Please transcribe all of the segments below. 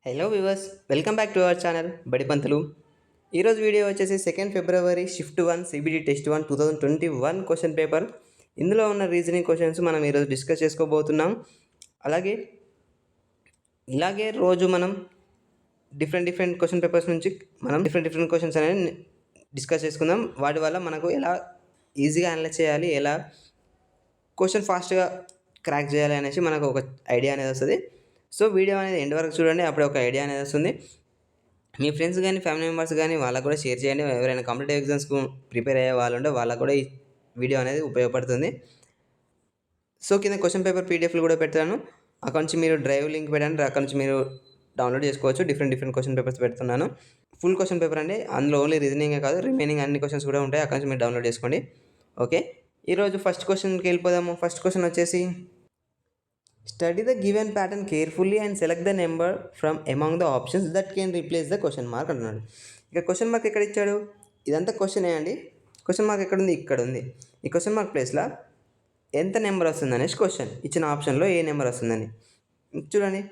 Hello viewers, welcome back to our channel Badipantulu. ఈరోజు video వచ్చేసి 2 February shift 1 CBT test 1 2021 question paper. ఇందులో ఉన్న reasoning questions మనం ఈరోజు డిస్కస్ చేసుకోబోతున్నాం. అలాగే ఇలాగే రోజు మనం డిఫరెంట్ క్వశ్చన్ పేపర్స్ నుంచి మనం డిఫరెంట్ క్వశ్చన్స్ అనేది డిస్కస్ చేసుకుందాం. వాటి వల్ల మనకు ఎలా ఈజీగా అనలైజ్ చేయాలి, ఎలా క్వశ్చన్ ఫాస్ట్గా క్రాక్ చేయాలి అనేసి మనకు ఒక ఐడియా అనేది వస్తుంది. సో వీడియో అనేది ఎండ్ వరకు చూడండి, అప్పుడే ఒక ఐడియా అనేది వస్తుంది. మీ ఫ్రెండ్స్ కానీ ఫ్యామిలీ మెంబర్స్ కానీ వాళ్ళకు కూడా షేర్ చేయండి. ఎవరైనా కాంపిటేటివ్ ఎగ్జామ్స్కు ప్రిపేర్ అయ్యే వాళ్ళు ఉంటే వాళ్ళకు కూడా ఈ వీడియో అనేది ఉపయోగపడుతుంది. సో కింద క్వశ్చన్ పేపర్ పీడిఎఫ్లు కూడా పెడతాను, అక్కడ నుంచి మీరు డ్రైవ్ లింక్ పెట్టండి, అక్కడ నుంచి మీరు డౌన్లోడ్ చేసుకోవచ్చు. డిఫరెంట్ క్వశ్చన్ పేపర్స్ పెడుతున్నాను. ఫుల్ క్వశ్చన్ పేపర్ అండి, అందులో ఓన్లీ రీజనింగే కాదు, రిమైనింగ్ అన్ని క్వశ్చన్స్ కూడా ఉంటాయి. అక్కడ నుంచి మీరు డౌన్లోడ్ చేసుకోండి. ఓకే, ఈరోజు ఫస్ట్ క్వశ్చన్కి వెళ్ళిపోదాము. ఫస్ట్ క్వశ్చన్ వచ్చేసి, study the given pattern carefully and select the number from among the options that can replace the question mark అంటున్నాడు. ఇక్కడ క్వశ్చన్ మార్క్ ఎక్కడ ఇచ్చాడు? ఇదంతా క్వశ్చనే అండి. క్వశ్చన్ మార్క్ ఎక్కడ ఉంది? ఇక్కడ ఉంది. ఈ క్వశ్చన్ మార్క్ ప్లేస్లో ఎంత నెంబర్ వస్తుంది అనేసి క్వశ్చన్ ఇచ్చిన ఆప్షన్లో ఏ నెంబర్ వస్తుందని చూడండి.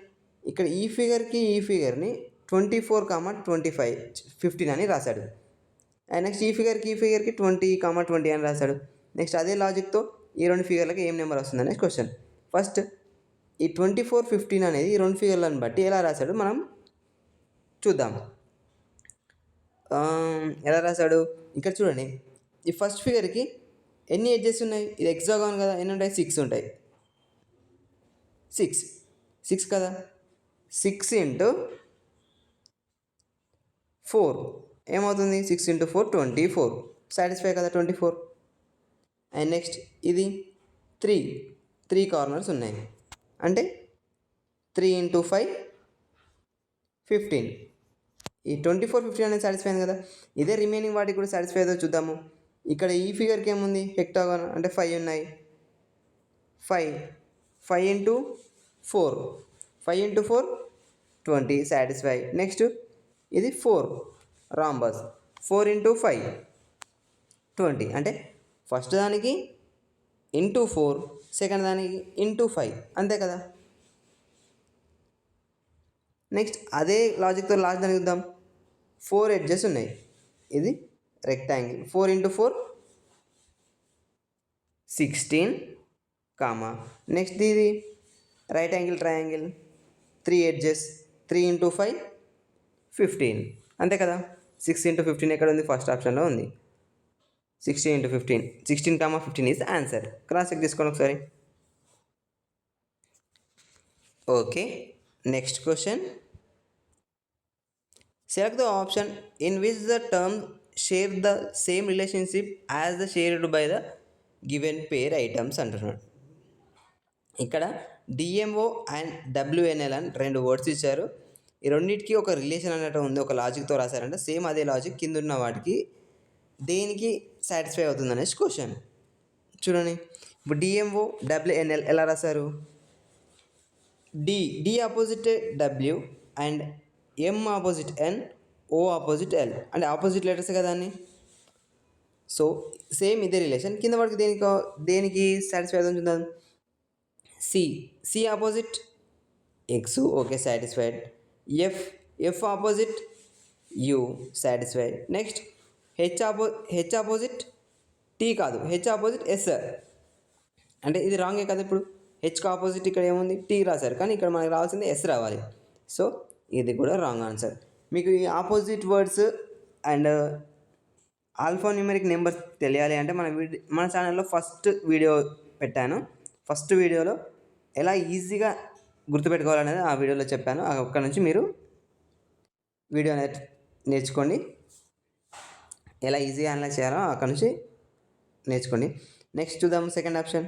ఇక్కడ ఈ ఫిగర్కి ఈ ఫిగర్ని 24, 15 అని రాశాడు. అండ్ నెక్స్ట్ ఈ ఫిగర్కి 20, 20 అని రాశాడు. నెక్స్ట్ అదే లాజిక్తో ఈ రెండు ఫిగర్లకి ఏం నెంబర్ వస్తుంది అనేసి క్వశ్చన్. ఫస్ట్ ఈ 24, 15 అనేది ఈ రెండు ఫిగర్లను బట్టి ఎలా రాశాడు మనం చూద్దాం. ఎలా రాశాడు ఇక్కడ చూడండి. ఈ ఫస్ట్ ఫిగర్కి ఎన్ని ఎడ్జెస్ ఉన్నాయి? ఇది ఎగ్జాగాన్ కదా, ఎన్ని ఉంటాయి? 6 ఉంటాయి. 6 కదా, 6 ఇంటూ 4 ఏమవుతుంది? 6 ఇంటూ 4 24. సాటిస్ఫై కదా 24. అండ్ నెక్స్ట్ ఇది 3 కార్నర్స్ ఉన్నాయి, అంటే 3 ఇంటూ 5 15. ఈ 24, 15 అనేది సాటిస్ఫై అయింది కదా. ఇదే రిమైనింగ్ వాటికి కూడా సాటిస్ఫై అయ్యేదో చూద్దాము. ఇక్కడ ఈ ఫిగర్కి ఏముంది? హెక్టాగాన్, అంటే 5 ఉన్నాయి. 5 ఇంటూ 4 20 సాటిస్ఫై. నెక్స్ట్ ఇది 4 రాంబస్, 4 ఇంటూ 5 20, అంటే ఫస్ట్ దానికి ఇంటూ 4, సెకండ్ దానికి ఇంటూ 5, అంతే కదా. నెక్స్ట్ అదే లాజిక్తో లాస్ట్ దానికి చూద్దాం. 4 ఎడ్జెస్ ఉన్నాయి, ఇది రెక్టాంగిల్. 4 ఇంటూ 4 16, నెక్స్ట్ ఇది right angle triangle, 3 edges, 3 into 5 15, అంతే కదా. 6 ఇంటూ 15 ఎక్కడ ఉంది? ఫస్ట్ ఆప్షన్లో ఉంది. 16 into 15, 16, 15 is answer. Cross check తీసుకోండి ఒకసారి. Okay, next question. Select the option in which the term share the same relationship as the shared by the given pair items అంటున్నాడు. ఇక్కడ డిఎంఓ అండ్ డబ్ల్యూఎన్ఎల్ అని రెండు వర్డ్స్ ఇచ్చారు. ఈ రెండింటికి ఒక రిలేషన్ అన్నట్టు ఉంది, ఒక లాజిక్తో రాశారంటే సేమ్ అదే లాజిక్ కింద ఉన్న వాటికి దేనికి సాటిస్ఫై అవుతుంది అనేసి క్వశ్చన్. చూడండి, ఇప్పుడు డిఎంఓ డబ్ల్యూఎన్ఎల్ ఎలా రాశారు? D opposite W and M opposite N, O opposite L, అంటే ఆపోజిట్ లెటర్స్ కదా అన్ని. సో సేమ్ ఇదే రిలేషన్ కింద వాడికి దేనికి సాటిస్ఫై అవుతుంది చూద్దాం. C opposite X, okay satisfied. F opposite U, satisfied. Next H opposite T కాదు, హెచ్ ఆపోజిట్ ఎస్, అంటే ఇది రాంగే కదా. ఇప్పుడు హెచ్కి ఆపోజిట్ ఇక్కడ ఏముంది? టీ రాశారు, కానీ ఇక్కడ మనకి రావాల్సింది ఎస్ రావాలి. సో ఇది కూడా రాంగ్ ఆన్సర్. మీకు ఈ opposite words and alpha numeric numbers తెలియాలి అంటే మన ఛానల్లో ఫస్ట్ వీడియో పెట్టాను. ఫస్ట్ వీడియోలో ఎలా ఈజీగా గుర్తుపెట్టుకోవాలనేది ఆ వీడియోలో చెప్పాను. అక్కడ నుంచి మీరు వీడియో అనేది నేర్చుకోండి. ఎలా ఈజీగా అనలైజ్ చేయాలో అక్కడ నుంచి నేర్చుకోండి. నెక్స్ట్ చూద్దాం second option.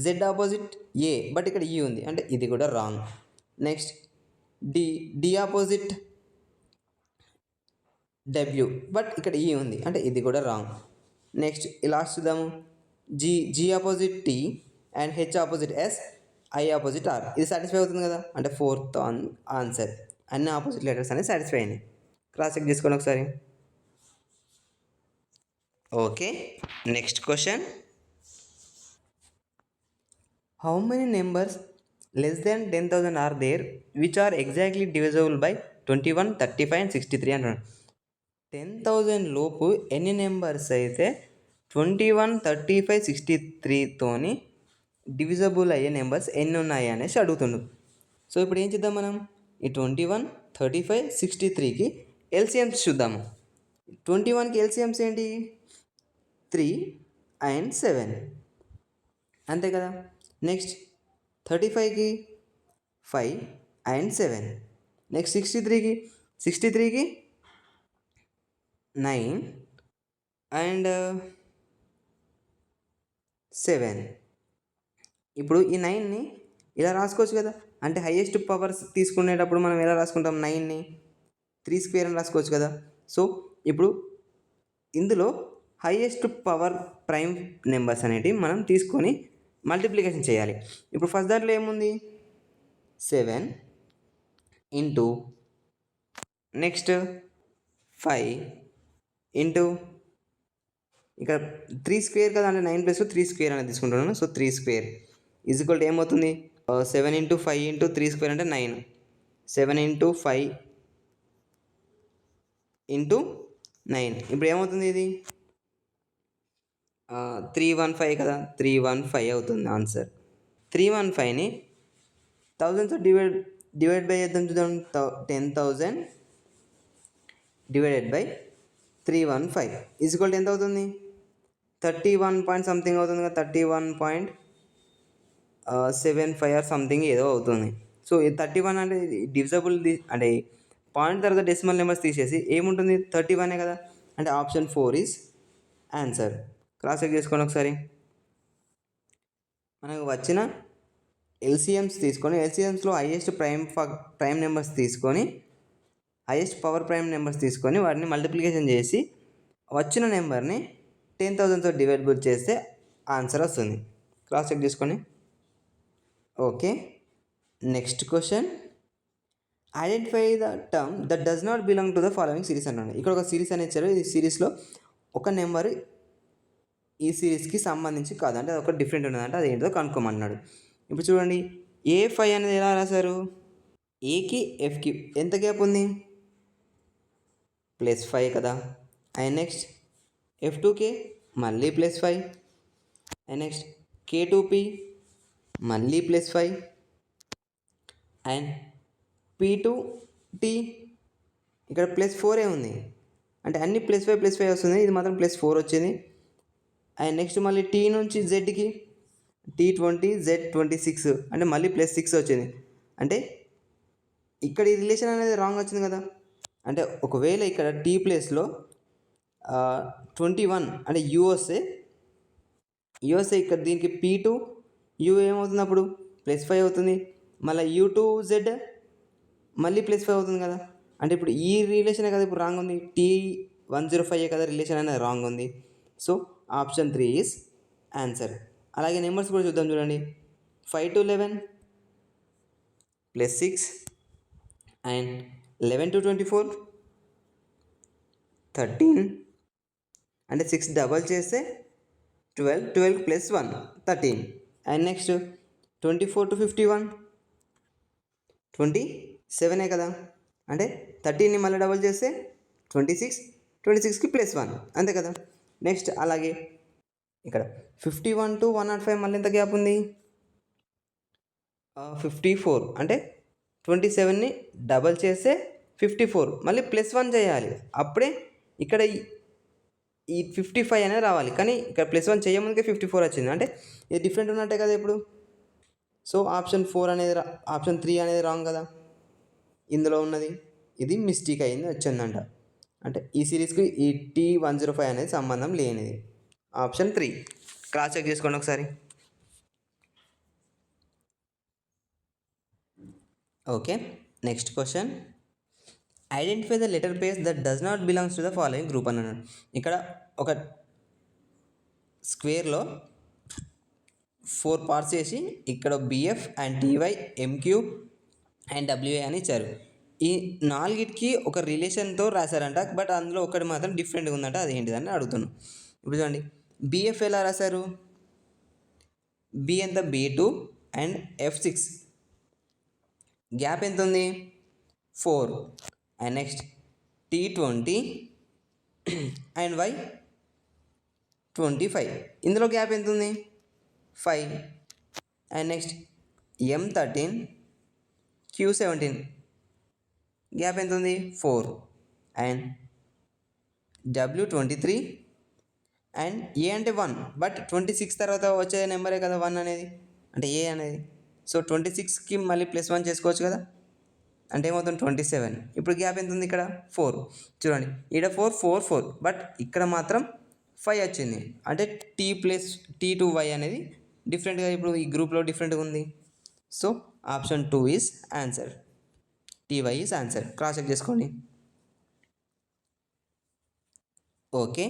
Z opposite A, but ఇక్కడ ఈ ఉంది, అంటే ఇది కూడా wrong. Next D opposite W, but ఇక్కడ ఈ ఉంది, అంటే ఇది కూడా రాంగ్. నెక్స్ట్ లాస్ట్ చూద్దాము. G opposite T and H opposite S, I opposite R, ఇది సాటిస్ఫై అవుతుంది కదా, అంటే ఫోర్త్ ఆన్సర్. అన్ని ఆపోజిట్ లెటర్స్ అనేవి సాటిస్ఫై అయినాయి. క్రాస్ చెక్ చేసుకోండి ఒకసారి. Okay, next question. How many numbers less than 10,000 are there which are exactly divisible by 21, 35 and 63 అంటున్నాడు. 10,000 లోపు ఎన్ని నెంబర్స్ అయితే 21, 35, 63తోని డివిజబుల్ అయ్యే నెంబర్స్ ఎన్ని ఉన్నాయి అనేసి అడుగుతుండు. సో ఇప్పుడు ఏం చేద్దాం మనం, ఈ 21, 35, 63కి ఎల్సిఎమ్స్ చూద్దాము. 21కి ఎల్సిఎమ్స్ ఏంటి, 3 and 7 అంతే కదా. నెక్స్ట్ 35కి 5 and 7. నెక్స్ట్ 63కి 9 and 7. ఇప్పుడు ఈ 9ని ఇలా రాసుకోవచ్చు కదా, అంటే హైయెస్ట్ పవర్స్ తీసుకునేటప్పుడు మనం ఎలా రాసుకుంటాం, 9ని 3 స్క్వేర్ అని రాసుకోవచ్చు కదా. సో ఇప్పుడు ఇందులో హైయెస్ట్ పవర్ ప్రైమ్ నెంబర్స్ అనేటివి మనం తీసుకొని మల్టిప్లికేషన్ చేయాలి. ఇప్పుడు ఫస్ట్ దాంట్లో ఏముంది, 7 ఇంటూ నెక్స్ట్ 5 ఇంటూ ఇక్కడ 3 స్క్వేర్ కదా, అంటే 9 ప్లస్ 3 స్క్వేర్ అనేది తీసుకుంటున్నాను. So 3 square is equal to ఏమవుతుంది, 7 ఇంటూ 5 ఇంటూ 3 స్క్వేర్ అంటే 9. 7 ఇంటూ 5 ఇంటూ 9 ఇప్పుడు ఏమవుతుంది, ఇది 315 కదా, 315 అవుతుంది ఆన్సర్. 315ని 1000తో డివైడ్ బై చేద్దాం చూద్దాం. 10,000 divided by 315 is equal to ఎంత అవుతుంది, 31 పాయింట్ సంథింగ్ అవుతుంది కదా, 31.75 ఆర్ సంథింగ్ ఏదో అవుతుంది. సో 31 అంటే డివిజబుల్, అంటే పాయింట్ తర్వాత డెసిమల్ నెంబర్స్ తీసేసి ఏముంటుంది, 31 కదా, అంటే option 4 is answer. Cross check చేసుకోండి ఒకసారి. మనకు వచ్చిన ఎల్సిఎమ్స్ తీసుకొని ఎల్సిఎమ్స్లో హైయెస్ట్ ప్రైమ్ నెంబర్స్ తీసుకొని హైయెస్ట్ పవర్ ప్రైమ్ నెంబర్స్ తీసుకొని వాటిని మల్టిప్లికేషన్ చేసి వచ్చిన నెంబర్ని 10,000తో డివైడబుల్ చేస్తే ఆన్సర్ వస్తుంది. క్రాస్ చెక్ చేసుకొని. Okay, next question, identify the term that does not belong to the following series అన్నాడు. ఇక్కడ ఒక సిరీస్ అనేది ఇచ్చారు, ఈ సిరీస్లో ఒక నెంబర్ ఈ సిరీస్కి సంబంధించి కాదు, అంటే అది ఒక డిఫరెంట్ ఉన్నదంటే అది ఏంటో కనుక్కోమన్నాడు. ఇప్పుడు చూడండి, A5 అనేది ఎలా రాశారు, ఏకి ఎఫ్కి ఎంత గ్యాప్ ఉంది, +5 కదా. అండ్ నెక్స్ట్ F2కి మళ్ళీ +5, అండ్ నెక్స్ట్ K2P మళ్ళీ +5, అండ్ P2T ఇక్కడ +4 ఉంది, అంటే అన్ని +5 వస్తుంది, ఇది మాత్రం +4 వచ్చింది. అండ్ నెక్స్ట్ మళ్ళీ T నుంచి Zకి T20, Z26 అంటే మళ్ళీ +6 వచ్చింది, అంటే ఇక్కడ ఈ రిలేషన్ అనేది రాంగ్ వచ్చింది కదా. అంటే ఒకవేళ ఇక్కడ T ప్లేస్లో 21 అంటే U వస్తే ఇక్కడ దీనికి P2 U ఏమవుతుంది, అప్పుడు +5 అవుతుంది, మళ్ళీ U2Z మళ్ళీ +5 అవుతుంది కదా. అంటే ఇప్పుడు ఈ రిలేషనే కదా ఇప్పుడు రాంగ్ ఉంది, T105 కదా రిలేషన్ అనేది రాంగ్ ఉంది. So option 3 is answer. అలాగే నెంబర్స్ కూడా చూద్దాం చూడండి, 5 to 11 +6 అండ్ 11 to 24 13, అంటే 6 డబల్ చేస్తే 12, 12 + 1 13. అండ్ నెక్స్ట్ 24 to 51 27 కదా, అంటే 13ని మళ్ళీ డబల్ చేస్తే 26, 26కి +1 అంతే కదా. నెక్స్ట్ అలాగే ఇక్కడ 51 to 105 మళ్ళీ ఎంత గ్యాప్ ఉంది, 54, అంటే 27ని డబల్ చేస్తే 54 మళ్ళీ +1 చేయాలి, అప్పుడే ఇక్కడ ఈ 55 అనేది రావాలి, కానీ ఇక్కడ +1 చేయముందుకే 54 వచ్చింది, అంటే ఇది డిఫరెంట్ ఉన్నట్టే కదా ఇప్పుడు. సో ఆప్షన్ 3 అనేది రాంగ్ కదా, ఇందులో ఉన్నది ఇది మిస్టేక్ అయింది వచ్చిందంట, అంటే ఈ సిరీస్కి ఈ T105 అనేది సంబంధం లేనిది. ఆప్షన్ 3. క్రాస్ చెక్ చేసుకోండి ఒకసారి. Okay, next question, identify the letter pace that does not belongs to the following group అని అన్నాడు. ఇక్కడ ఒక స్క్వేర్లో 4 పార్ట్స్ చేసి ఇక్కడ BF and TY, MQ and WA అని ఇచ్చారు. ఈ 4కి ఒక రిలేషన్తో రాశారంట, బట్ అందులో ఒకటి మాత్రం డిఫరెంట్గా ఉందంట, అది ఏంటిదని అడుగుతున్నాను. ఇప్పుడు చూడండి, BF ఎలా రాశారు, B ఎంత B2 అండ్ F6 గ్యాప్ ఎంత ఉంది 4. And next T20 and Y 25. ఇందులో గ్యాప్ ఎంత ఉంది 5. And next M13 Q17 gap ఎంత ఉంది 4. అండ్ W23 అండ్ ఏ అంటే 1, బట్ 26 తర్వాత వచ్చే నెంబరే కదా 1 అనేది, అంటే ఏ అనేది. సో 26కి మళ్ళీ +1 చేసుకోవచ్చు కదా, అంటే ఏమవుతుంది 27. ఇప్పుడు గ్యాప్ ఎంత ఉంది ఇక్కడ 4. చూడండి ఇక్కడ 4 4 4, బట్ ఇక్కడ మాత్రం 5 వచ్చింది, అంటే T+T2Y అనేది డిఫరెంట్గా ఇప్పుడు ఈ గ్రూప్లో డిఫరెంట్గా ఉంది. So option 2 is answer, TY is answer. Cross check చేసుకోండి. Okay,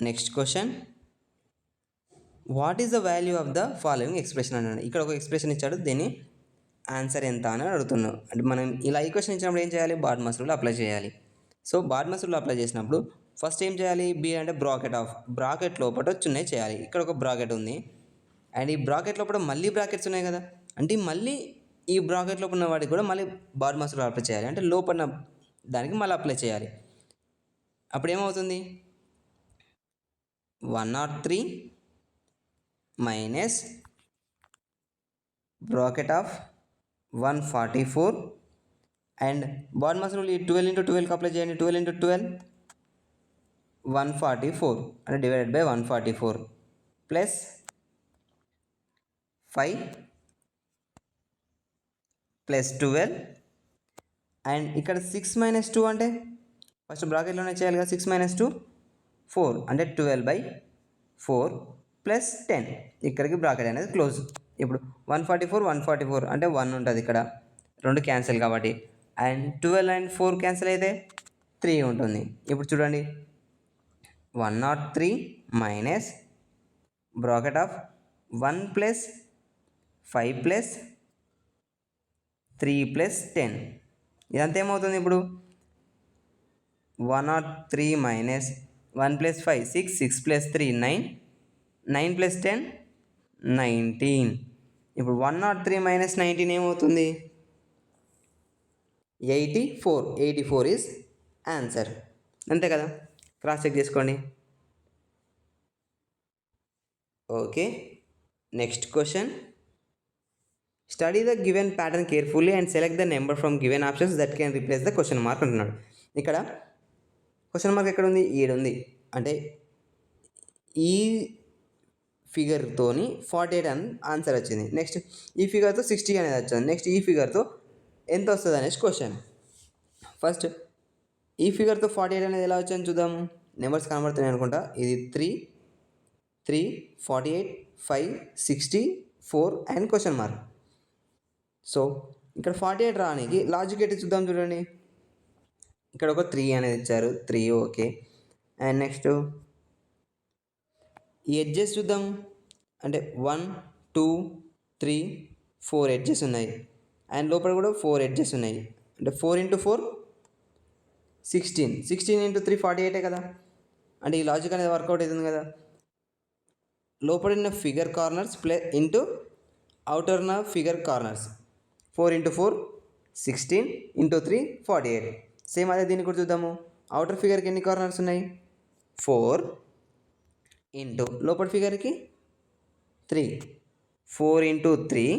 next question. What is the value of the following expression అన్నాడు. ఇక్కడ ఒక ఎక్స్ప్రెషన్ ఇచ్చాడు, దీన్ని ఆన్సర్ ఎంత అని అడుగుతున్నాం. అంటే మనం ఇలా ఈ క్వశ్చన్ ఇచ్చినప్పుడు ఏం చేయాలి, బార్డ్మాస్ రూల్ అప్లై చేయాలి. సో బార్డ్మాస్ రూల్ అప్లై చేసినప్పుడు ఫస్ట్ ఏం చేయాలి, బి అంటే బ్రాకెట్ లోపల చిన్నవి చేయాలి. ఇక్కడ ఒక బ్రాకెట్ ఉంది, అండ్ ఈ బ్రాకెట్ లోపల మళ్ళీ బ్రాకెట్స్ ఉన్నాయి కదా, అంటే మళ్ళీ ఈ బ్రాకెట్ లోపల ఉన్న వాటికి కూడా మళ్ళీ బార్డ్మాస్ రూల్ అప్లై చేయాలి, అంటే లోపల దానికి మళ్ళీ అప్లై చేయాలి. అప్పుడు ఏమవుతుంది 103 minus bracket of 144 and BODMAS rule ఈ 12 into 12కి అప్లై చేయండి. 12 into 12 144 అంటే divided by 144 plus 5 plus 12 and ఇక్కడ 6 minus 2 అంటే ఫస్ట్ బ్రాకెట్లోనే చేయాలి కదా. 6 minus 2 4 అంటే 12/4 ప్లస్ 10. ఇక్కడికి బ్రాకెట్ అనేది క్లోజ్. ఇప్పుడు 144 అంటే 1 ఉంటుంది ఇక్కడ, 2 క్యాన్సిల్ కాబట్టి, అండ్ 12 and 4 క్యాన్సిల్ అయితే 3 ఉంటుంది. ఇప్పుడు చూడండి 103 minus bracket of 1 plus 5 plus 3 plus 10, ఇదంతా ఏమవుతుంది ఇప్పుడు 103 మైనస్ 1 ప్లస్ 5 6, 6 ప్లస్ 3 9, 9 ప్లస్ 10 19. ఇప్పుడు 103 మైనస్ 19 ఏమవుతుంది 84 ఈజ్ ఆన్సర్. అంతే కదా, క్రాస్ చెక్ చేసుకోండి. Okay, next question. Study the given pattern carefully and select the number from given options that can replace the question mark అంటున్నాడు. ఇక్కడ క్వశ్చన్ మార్క్ ఎక్కడ ఉంది, 7 ఉంది, అంటే ఈ ఫిగర్తోని 48 అని ఆన్సర్ వచ్చింది. నెక్స్ట్ ఈ ఫిగర్తో 60 అనేది వచ్చింది. నెక్స్ట్ ఈ ఫిగర్తో ఎంత వస్తుంది అనేసి క్వశ్చన్. ఫస్ట్ ఈ ఫిగర్తో 48 అనేది ఎలా వచ్చిందని చూద్దాము. నెంబర్స్ కనబడుతున్నాయి అనుకుంటా. ఇది 3 48 5 60 4 అండ్ క్వశ్చన్ మార్క్. సో ఇక్కడ 48 రానికి లాజిక్ ఏంటి చూద్దాం. చూడండి ఇక్కడ ఒక 3 అనేది ఇచ్చారు, 3 ఓకే. అండ్ నెక్స్ట్ ఈ ఎడ్జెస్ చూద్దాం, అంటే 1 2 3 4 ఎడ్జెస్ ఉన్నాయి, అండ్ లోపల కూడా 4 ఎడ్జెస్ ఉన్నాయి, అంటే 4 into 4 16, 16 into 3 48 కదా, అంటే ఈ లాజిక్ అనేది వర్కౌట్ అవుతుంది కదా. లోపల ఉన్న figure corners plus into outer ఉన్న figure corners 4 into 4 16 into 3 48. Same అదే దీన్ని కూడా చూద్దాము. అవుటర్ ఫిగర్కి ఎన్ని కార్నర్స్ ఉన్నాయి 4 ఇంటూ లోపల ఫిగర్కి 3, 4 into 3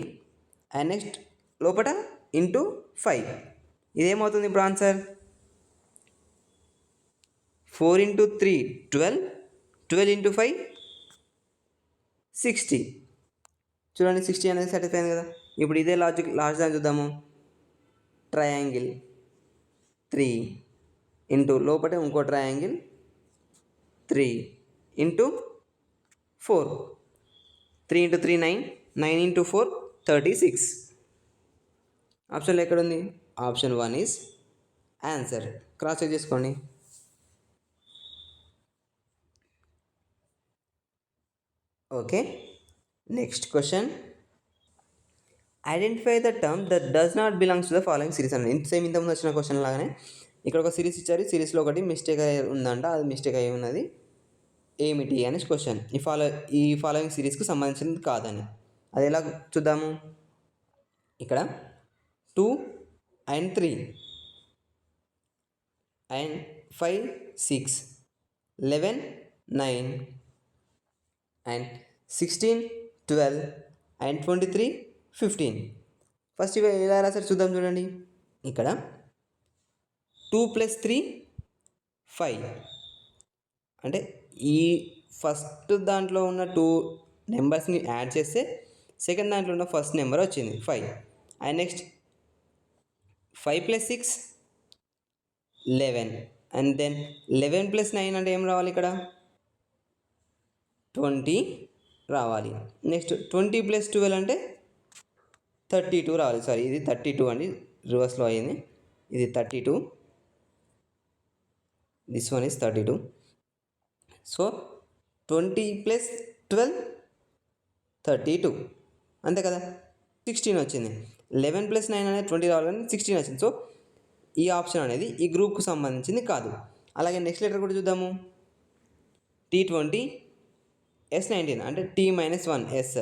అండ్ నెక్స్ట్ లోపల ఇంటూ 5. ఇదేమవుతుంది ఇప్పుడు ఆన్సర్ 4 into 3 12, 12 into 5 60. చూడండి 60 అనేది సాటిస్ఫై అయింది కదా. ఇప్పుడు ఇదే లాజిక్ లాస్ట్ దాన్ని చూద్దాము. ట్రయాంగిల్ 3 ఇంటూ లోపల ఇంకో ట్రయాంగిల్ 3 ఇంటూ 4, 3 into 3 9, 9 into 4 36. ఆప్షన్లో ఎక్కడుంది, option 1 is answer. Cross check చేసుకోండి. Okay, next question. Identify the term that does not belongs to the following series అని. సేమ్ ఇంతకుముందు వచ్చిన క్వశ్చన్ లాగానే ఇక్కడ ఒక సిరీస్ ఇచ్చారు, సిరీస్లో ఒకటి మిస్టేక్ అయి ఉందంట, అది మిస్టేక్ అయి ఉన్నది ఏమిటి అనేసి క్వశ్చన్. ఈ ఫాలోయింగ్ సిరీస్కి సంబంధించినది కాదని. అది ఎలా చూద్దాము. ఇక్కడ 2 and 3 and 5 6 11 9 and 16 12 and 23 15. First ఇవి ఎలా రాశారు చూద్దాం చూడండి. ఇక్కడ 2 + 3 5 అంటే ఈ ఫస్ట్ దాంట్లో ఉన్న 2 నెంబర్స్ని యాడ్ చేస్తే సెకండ్ దాంట్లో ఉన్న ఫస్ట్ నెంబర్ వచ్చింది 5. అండ్ నెక్స్ట్ 5 + 6 11 అండ్ దెన్ 11 + 9 అంటే ఏం రావాలి ఇక్కడ 20 రావాలి. నెక్స్ట్ 20 + 12 అంటే 32 రావాలి. సారీ, ఇది 32 అండి, రివర్స్లో అయ్యింది. ఇది 32, దిస్ వన్ ఈజ్ 32. సో 20 + 12 32 అంతే కదా. 16 వచ్చింది. 11 + 9 అనేది 20 రావాలి కానీ 16 వచ్చింది. సో ఈ ఆప్షన్ అనేది ఈ గ్రూప్కు సంబంధించింది కాదు. అలాగే నెక్స్ట్ లెటర్ కూడా చూద్దాము. T20 S19 అంటే T-1 S,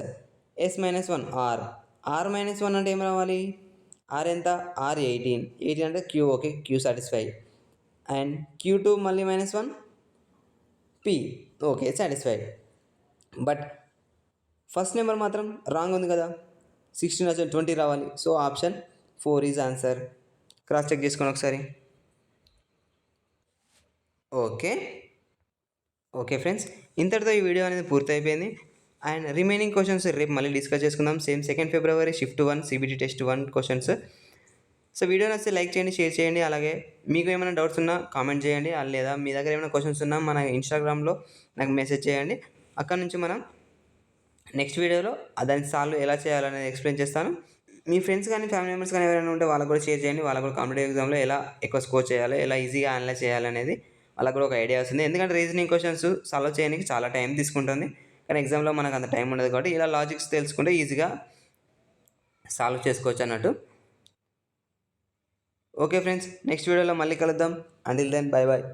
S-1 R, R-1 అంటే ఏం రావాలి, R ఎంత R18, 18 అంటే Q, okay Q satisfy. And Q2 మళ్ళీ -1 P, okay satisfied. But first number మాత్రం రాంగ్ ఉంది కదా, 16 వచ్చి 20 రావాలి. So option 4 is answer. Cross check చేసుకోండి ఒకసారి. ఓకే ఫ్రెండ్స్, ఇంతటితో ఈ వీడియో అనేది పూర్తయిపోయింది. అండ్ రిమైనింగ్ క్వశ్చన్స్ రేపు మళ్ళీ డిస్కస్ చేసుకుందాం. Same 2 February shift 1 CBT test 1 questions. So video నచ్చితే లైక్ చేయండి, షేర్ చేయండి. అలాగే మీకు ఏమైనా డౌట్స్ ఉన్నా కామెంట్ చేయండి, లేదా మీ దగ్గర ఏమైనా క్వశ్చన్స్ ఉన్నా మన ఇన్స్టాగ్రామ్లో నాకు మెసేజ్ చేయండి. అక్కడ నుంచి మనం నెక్స్ట్ వీడియోలో దాన్ని సాల్వ్ ఎలా చేయాలనేది ఎక్స్ప్లెయిన్ చేస్తాను. మీ ఫ్రెండ్స్ కానీ ఫ్యామిలీ మెంబర్స్ కానీ ఎవరైనా ఉంటే వాళ్ళకు కూడా షేర్ చేయండి. వాళ్ళకు కూడా కాంపిటేటివ్ ఎగ్జామ్లో ఎలా ఎక్కువ స్కోర్ చేయాలి, ఎలా ఈజీగా అనలైజ్ చేయాలనేది వాళ్ళకు కూడా ఒక ఐడియా వస్తుంది. ఎందుకంటే రీజనింగ్ క్వశ్చన్స్ సాల్వ్ చేయడానికి చాలా టైం తీసుకుంటుంది, కానీ ఎగ్జామ్లో మనకు అంత టైం ఉండదు. కాబట్టి ఇలా లాజిక్స్ తెలుసుకుంటే ఈజీగా సాల్వ్ చేసుకోవచ్చు అన్నట్టు. ఓకే ఫ్రెండ్స్, నెక్స్ట్ వీడియోలో మళ్ళీ కలుద్దాం. Until then bye bye.